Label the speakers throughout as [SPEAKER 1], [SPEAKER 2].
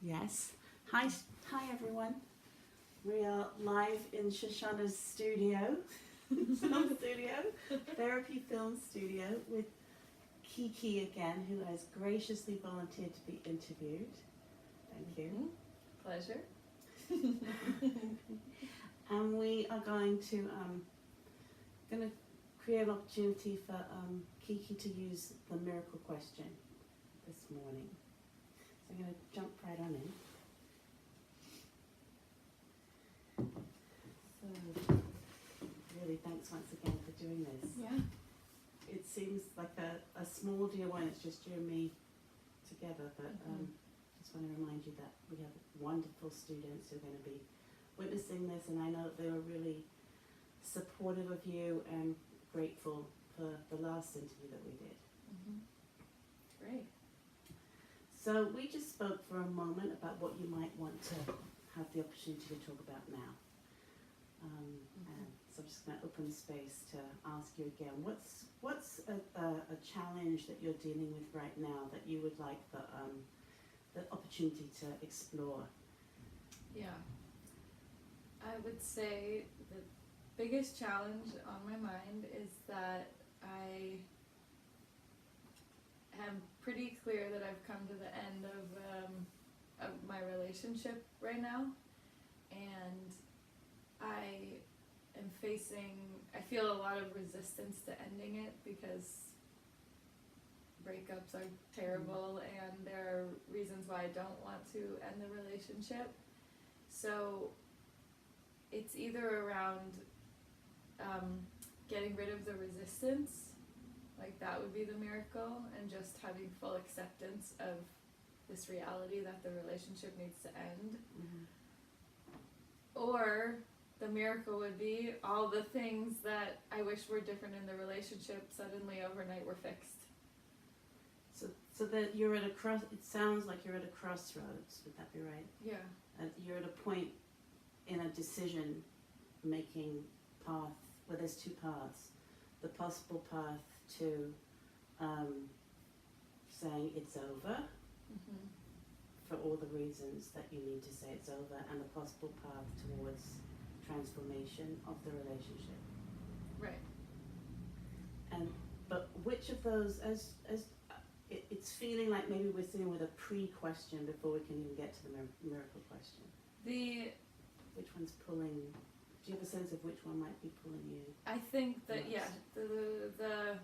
[SPEAKER 1] Yes. Hi everyone. We are live in Shoshana's studio, film studio, therapy film studio with Kiki again, who has graciously volunteered to be interviewed. Thank you.
[SPEAKER 2] Pleasure.
[SPEAKER 1] And we are going to create an opportunity for Kiki to use the miracle question this morning. So I'm going to jump right on in. So, really, thanks once again for doing this.
[SPEAKER 2] Yeah.
[SPEAKER 1] It seems like a small deal when it's just you and me together, but just want to remind you that we have wonderful students who are going to be witnessing this, and I know that they were really supportive of you and grateful for the last interview that we did.
[SPEAKER 2] Great.
[SPEAKER 1] So we just spoke for a moment about what you might want to have the opportunity to talk about now. And so I'm just going to open space to ask you again, what's a challenge that you're dealing with right now that you would like the opportunity to explore?
[SPEAKER 2] Yeah. I would say the biggest challenge on my mind is that I am pretty clear that I've come to the end of my relationship right now, and I feel a lot of resistance to ending it because breakups are terrible and there are reasons why I don't want to end the relationship. So it's either around getting rid of the resistance, like that would be the miracle, and just having full acceptance of this reality that the relationship needs to end. Or the miracle would be all the things that I wish were different in the relationship suddenly overnight were fixed.
[SPEAKER 1] So that you're at a it sounds like you're at a crossroads, would that be right?
[SPEAKER 2] Yeah.
[SPEAKER 1] You're at a point in a decision making path where there's two paths. The possible path to saying it's over for all the reasons that you need to say it's over, and the possible path towards transformation of the relationship.
[SPEAKER 2] Right.
[SPEAKER 1] But which of those, it's feeling like maybe we're sitting with a pre-question before we can even get to the miracle question. Which one's pulling? Do you have a sense of which one might be pulling you?
[SPEAKER 2] I think that the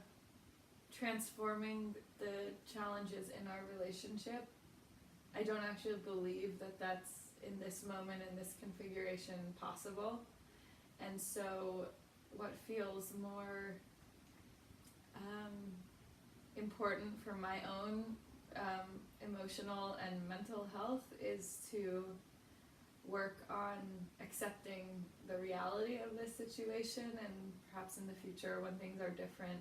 [SPEAKER 2] transforming the challenges in our relationship, I don't actually believe that that's in this moment, in this configuration, possible. And so what feels more important for my own emotional and mental health is to work on accepting the reality of this situation, and perhaps in the future when things are different,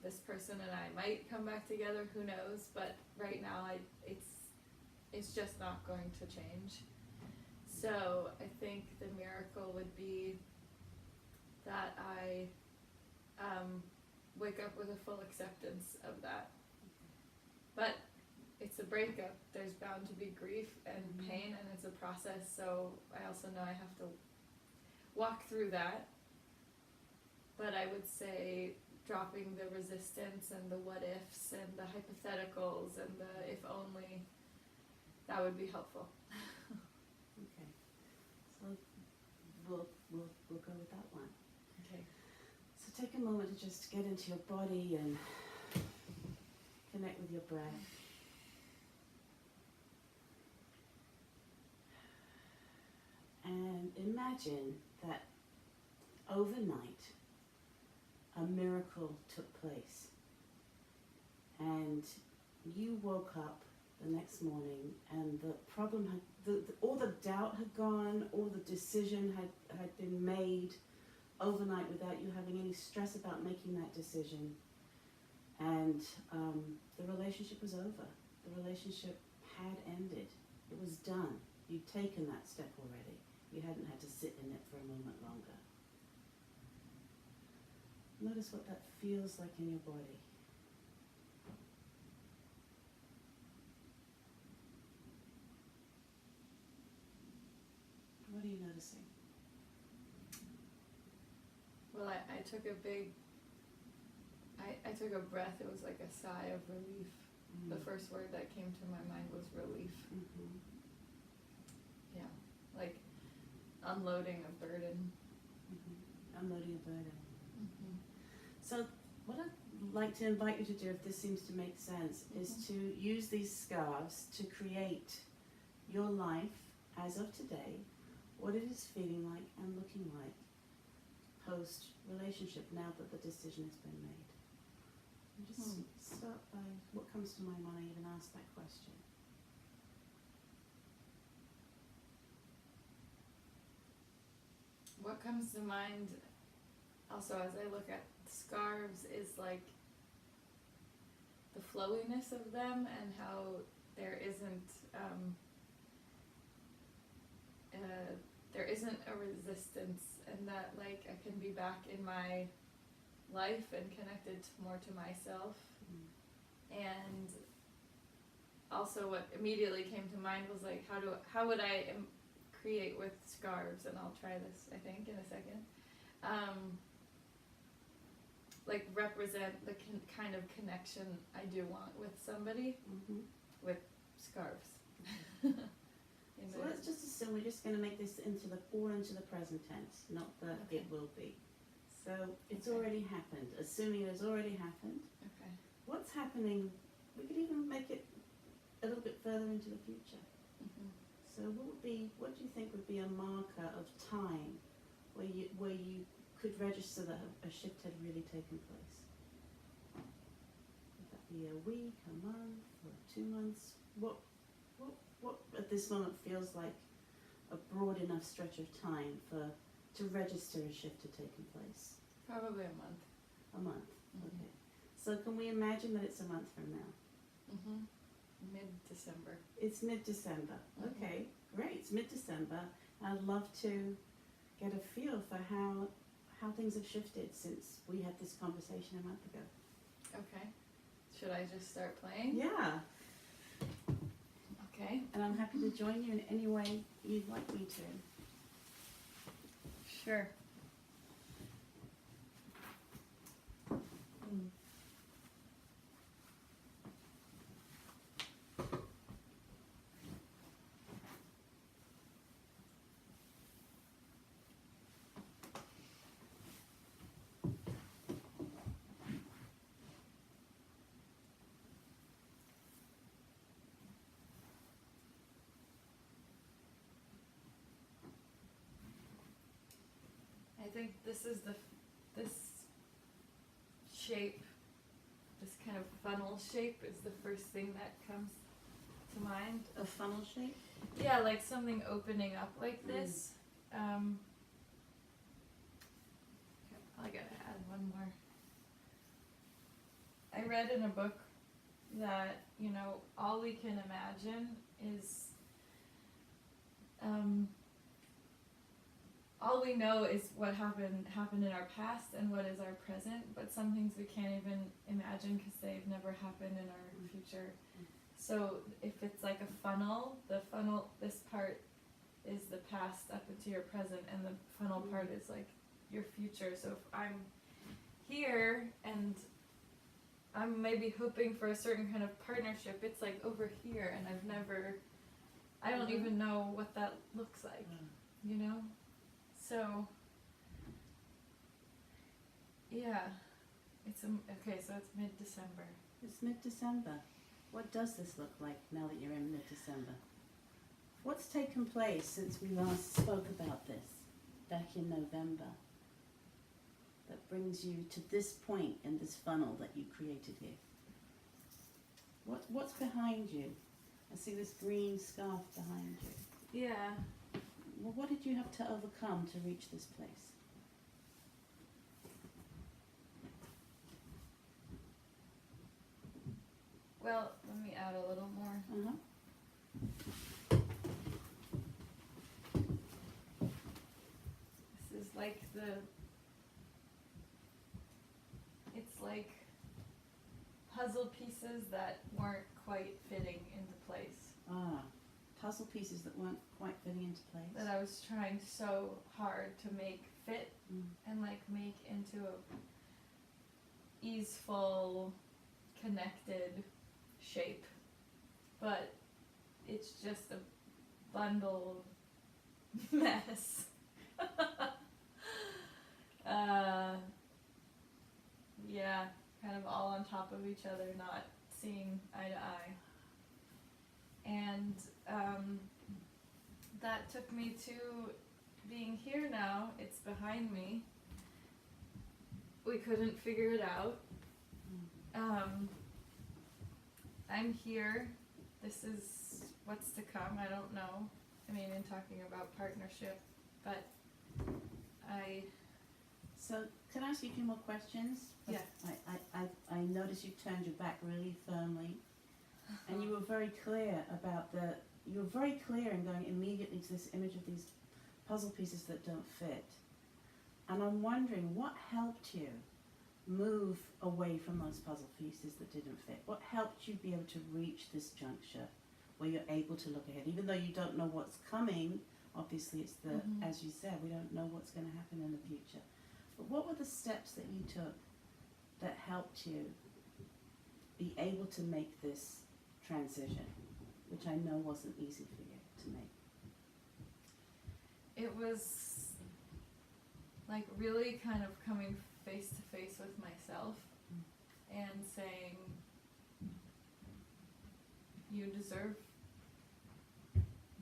[SPEAKER 2] this person and I might come back together, who knows, but right now it's just not going to change. So I think the miracle would be that I wake up with a full acceptance of that. But it's a breakup, there's bound to be grief and pain, and it's a process, so I also know I have to walk through that. But I would say dropping the resistance and the what ifs and the hypotheticals and the if only, that would be helpful.
[SPEAKER 1] Okay, so we'll go with that one.
[SPEAKER 2] Okay.
[SPEAKER 1] So take a moment to just get into your body and connect with your breath. And imagine that overnight a miracle took place, and you woke up the next morning and the problem had, all the doubt had gone, all the decision had been made overnight without you having any stress about making that decision, and the relationship was over. The relationship had ended. It was done. You'd taken that step already. You hadn't had to sit in it for a moment longer. Notice what that feels like in your body.
[SPEAKER 2] took a big, I took a breath. It was like a sigh of relief. The first word that came to my mind was relief.
[SPEAKER 1] Mm-hmm.
[SPEAKER 2] Yeah, like unloading a burden.
[SPEAKER 1] Mm-hmm. Unloading a burden.
[SPEAKER 2] Mm-hmm.
[SPEAKER 1] So what I'd like to invite you to do, if this seems to make sense, is to use these scarves to create your life as of today, what it is feeling like and looking like post relationship now that the decision has been made. And just start by what comes to mind when I even ask that question.
[SPEAKER 2] What comes to mind also as I look at scarves is like the flowiness of them and how there isn't a resistance, and that like I can be back in my life and connected more to myself. And also what immediately came to mind was like how would I create with scarves, and I'll try this I think in a second, like represent the kind of connection I do want with somebody with scarves.
[SPEAKER 1] So let's just assume we're just going to make this into the present tense, not the it will be. So it's already happened. Assuming it has already happened.
[SPEAKER 2] Okay.
[SPEAKER 1] What's happening? We could even make it a little bit further into the future. So what do you think would be a marker of time where you could register that a shift had really taken place? Would that be a week, a month, or 2 months? What at this moment feels like a broad enough stretch of time to register a shift had taken place?
[SPEAKER 2] Probably a month.
[SPEAKER 1] A month. Okay. So can we imagine that it's a month from now?
[SPEAKER 2] Mid-December.
[SPEAKER 1] It's mid-December. Okay, great. It's mid-December. I'd love to get a feel for how things have shifted since we had this conversation a month ago.
[SPEAKER 2] Okay. Should I just start playing?
[SPEAKER 1] Yeah.
[SPEAKER 2] Okay.
[SPEAKER 1] And I'm happy to join you in any way you'd like me to.
[SPEAKER 2] Sure. I think this shape, this kind of funnel shape is the first thing that comes to mind.
[SPEAKER 1] A funnel shape?
[SPEAKER 2] Yeah, like something opening up like this. I gotta add one more. I read in a book that, all we can imagine is all we know is what happened in our past and what is our present, but some things we can't even imagine because they've never happened in our future. So if it's like a funnel, this part is the past up into your present, and the funnel part is like your future. So if I'm here and I'm maybe hoping for a certain kind of partnership, it's like over here, and I don't even know what that looks like, So, yeah, okay, so it's mid-December.
[SPEAKER 1] It's mid-December. What does this look like now that you're in mid-December? What's taken place since we last spoke about this back in November that brings you to this point in this funnel that you created here? What's behind you? I see this green scarf behind you.
[SPEAKER 2] Yeah.
[SPEAKER 1] Well, what did you have to overcome to reach this place?
[SPEAKER 2] Well, let me add a little more. This is like it's like puzzle pieces that weren't quite fitting into place.
[SPEAKER 1] Puzzle pieces that weren't quite fitting into place.
[SPEAKER 2] That I was trying so hard to make fit and like make into a easeful, connected shape, but it's just a bundled mess. Yeah, kind of all on top of each other, not seeing eye to eye. And that took me to being here now. It's behind me. We couldn't figure it out. I'm here. This is what's to come. I don't know. I mean, in talking about partnership, but
[SPEAKER 1] So, can I ask you a few more questions?
[SPEAKER 2] Yeah.
[SPEAKER 1] I noticed you turned your back really firmly, and you were very clear about you were very clear in going immediately to this image of these puzzle pieces that don't fit. And I'm wondering, what helped you move away from those puzzle pieces that didn't fit? What helped you be able to reach this juncture where you're able to look ahead, even though you don't know what's coming? Obviously, it's as you said, we don't know what's going to happen in the future. But what were the steps that you took that helped you be able to make this transition, which I know wasn't easy for you to make?
[SPEAKER 2] it was like really kind of coming face to face with myself and saying, you deserve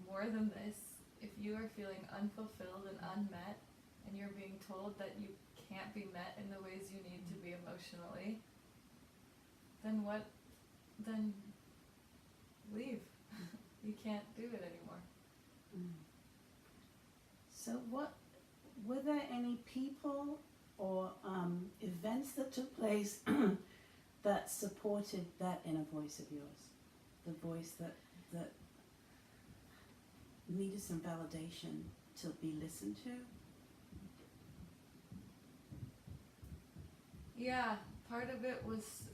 [SPEAKER 2] more than this. If you are feeling unfulfilled and unmet, and you're being told that you can't be met in the ways you need to be emotionally, then leave. You can't do it anymore.
[SPEAKER 1] So were there any people or events that took place that supported that inner voice of yours? The voice that needed some validation to be listened to?
[SPEAKER 2] Yeah, part of it was,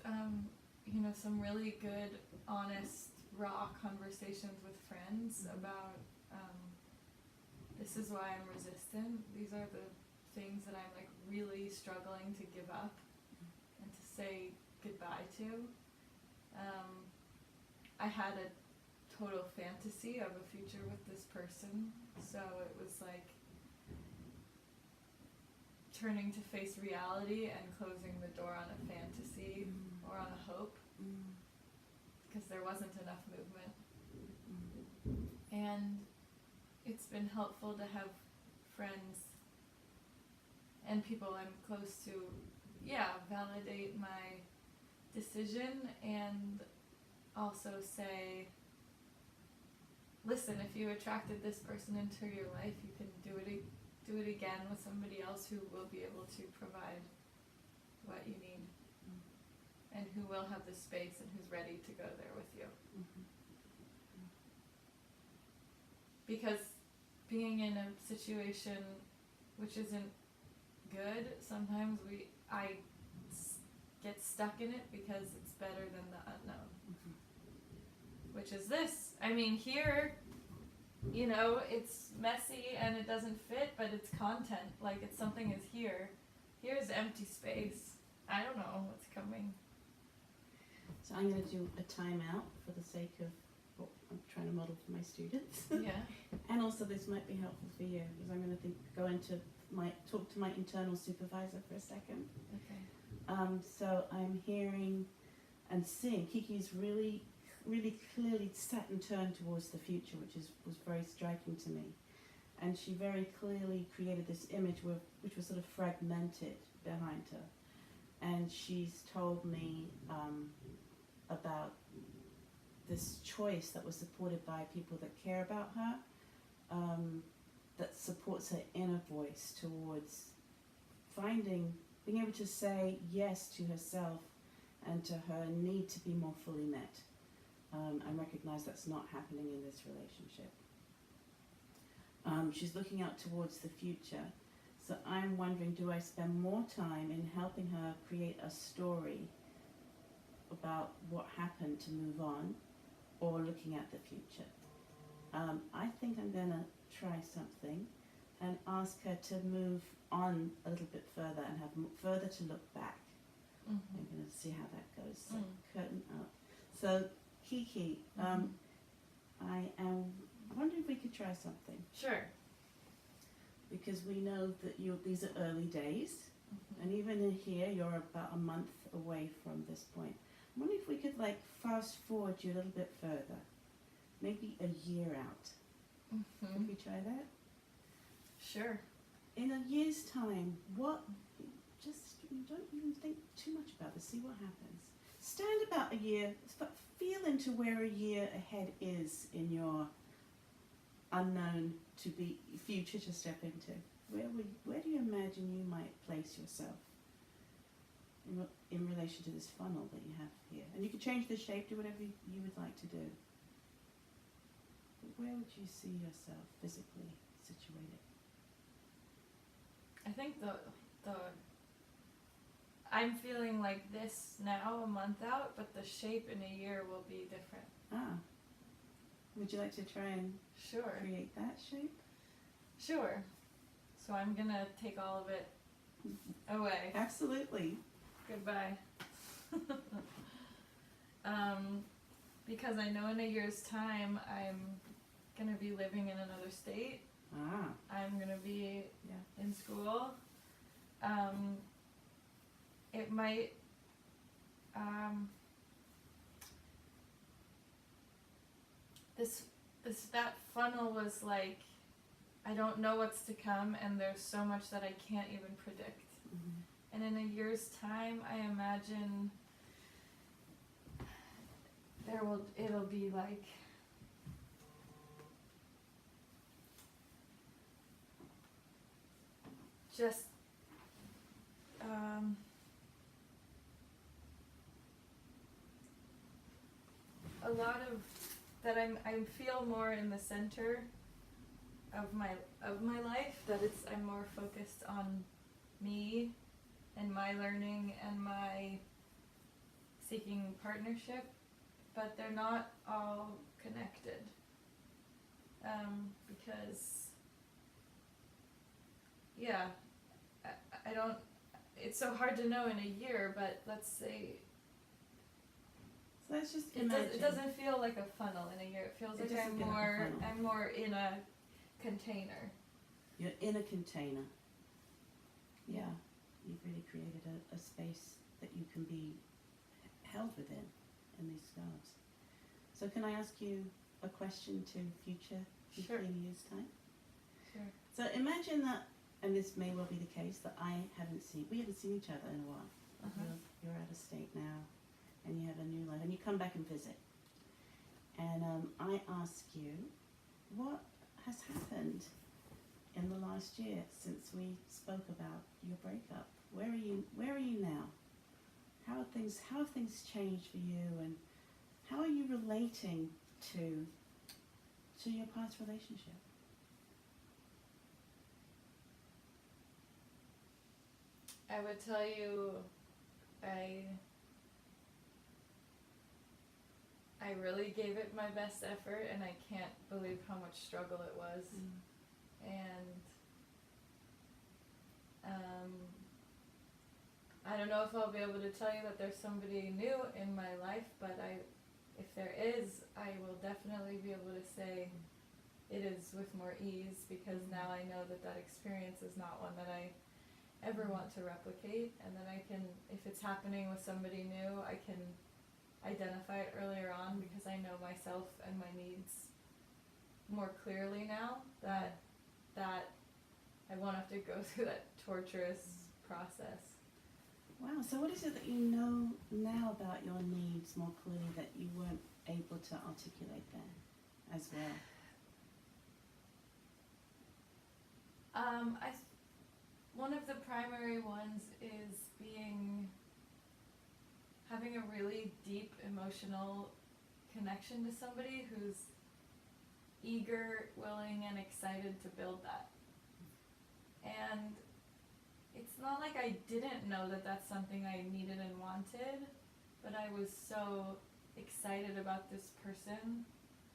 [SPEAKER 2] some really good, honest, raw conversations with friends about, this is why I'm resistant. These are the things that I'm like really struggling to give up and to say goodbye to. I had a total fantasy of a future with this person, so it was like turning to face reality and closing the door on a fantasy or on a hope, because there wasn't enough movement. And it's been helpful to have friends and people I'm close to, validate my decision and also say, listen, if you attracted this person into your life, you can do it again with somebody else who will be able to provide what you need, and who will have the space and who's ready to go there with you. Because being in a situation which isn't good, sometimes I get stuck in it because it's better than the unknown. Which is this. I mean, here, it's messy and it doesn't fit, but it's content. Like, it's something is here. Here's empty space. I don't know what's coming.
[SPEAKER 1] So I'm going to do a timeout for the sake of what I'm trying to model for my students.
[SPEAKER 2] Yeah.
[SPEAKER 1] And also this might be helpful for you, because I'm going to talk to my internal supervisor for a second.
[SPEAKER 2] Okay.
[SPEAKER 1] So I'm hearing and seeing Kiki's really clearly sat and turned towards the future, which was very striking to me. And she very clearly created this image which was sort of fragmented behind her. And she's told me about this choice that was supported by people that care about her, that supports her inner voice towards being able to say yes to herself and to her need to be more fully met. And recognize that's not happening in this relationship. She's looking out towards the future. So I'm wondering, do I spend more time in helping her create a story about what happened to move on, or looking at the future? I think I'm going to try something. and ask her to move on a little bit further and have further to look back. I'm going to see how that goes. So curtain up. So Kiki, I am wondering if we could try something,
[SPEAKER 2] Sure.
[SPEAKER 1] because we know that these are early days, and even in here you're about a month away from this point. I'm wondering if we could like fast forward you a little bit further, maybe a year out. Could we try that?
[SPEAKER 2] Sure.
[SPEAKER 1] In a year's time, just don't even think too much about this, see what happens. Stand about a year, feel into where a year ahead is in your unknown to be future to step into. Where do you imagine you might place yourself in relation to this funnel that you have here? And you can change the shape, do whatever you would like to do. But where would you see yourself physically situated?
[SPEAKER 2] I think the I'm feeling like this now, a month out, but the shape in a year will be different.
[SPEAKER 1] Would you like to try and
[SPEAKER 2] Sure.
[SPEAKER 1] create that shape?
[SPEAKER 2] Sure. So I'm gonna take all of it away.
[SPEAKER 1] Absolutely.
[SPEAKER 2] Goodbye. Because I know in a year's time I'm gonna be living in another state. I'm gonna be in school. It might that funnel was like, I don't know what's to come, and there's so much that I can't even predict. And in a year's time, I imagine it'll be like just a lot of that I feel more in the center of my life, that I'm more focused on me and my learning and my seeking partnership, but they're not all connected, because I don't, it's so hard to know in a year, but let's say
[SPEAKER 1] So let's just
[SPEAKER 2] it
[SPEAKER 1] imagine.
[SPEAKER 2] it doesn't feel like a funnel in a year. It feels like
[SPEAKER 1] doesn't feel like a funnel.
[SPEAKER 2] I'm more in a container.
[SPEAKER 1] You're in a container. Yeah, you've really created a space that you can be held within in these scars. So can I ask you a question to future
[SPEAKER 2] Sure.
[SPEAKER 1] in a year's time?
[SPEAKER 2] Sure.
[SPEAKER 1] So imagine that, and this may well be the case, that we haven't seen each other in a while. You're out of state now, and you have a new life, and you come back and visit. And I ask you, what has happened in the last year since we spoke about your breakup? Where are you now? How have things changed for you, and how are you relating to your past relationship?
[SPEAKER 2] I would tell you, I really gave it my best effort, and I can't believe how much struggle it was. And I don't know if I'll be able to tell you that there's somebody new in my life, but if there is, I will definitely be able to say it is with more ease, because now I know that experience is not one that I ever want to replicate, and then I can, if it's happening with somebody new, I can identify it earlier on, because I know myself and my needs more clearly now, that I won't have to go through that torturous process.
[SPEAKER 1] Wow, so what is it that you know now about your needs more clearly that you weren't able to articulate then as well?
[SPEAKER 2] One of the primary ones is having a really deep emotional connection to somebody who's eager, willing, and excited to build that. And it's not like I didn't know that that's something I needed and wanted, but I was so excited about this person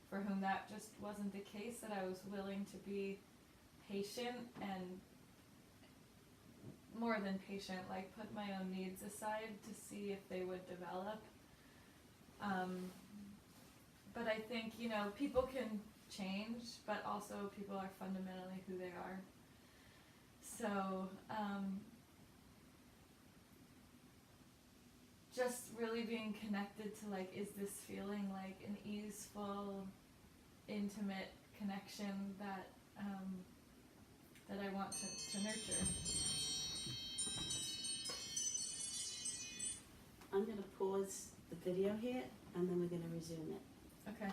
[SPEAKER 2] for whom that just wasn't the case, that I was willing to be patient and more than patient, like put my own needs aside to see if they would develop. But I think, you know, people can change, but also people are fundamentally who they are. So, just really being connected to, like, is this feeling like an easeful, intimate connection that that I want to nurture.
[SPEAKER 1] I'm going to pause the video here and then we're going to resume it.
[SPEAKER 2] Okay.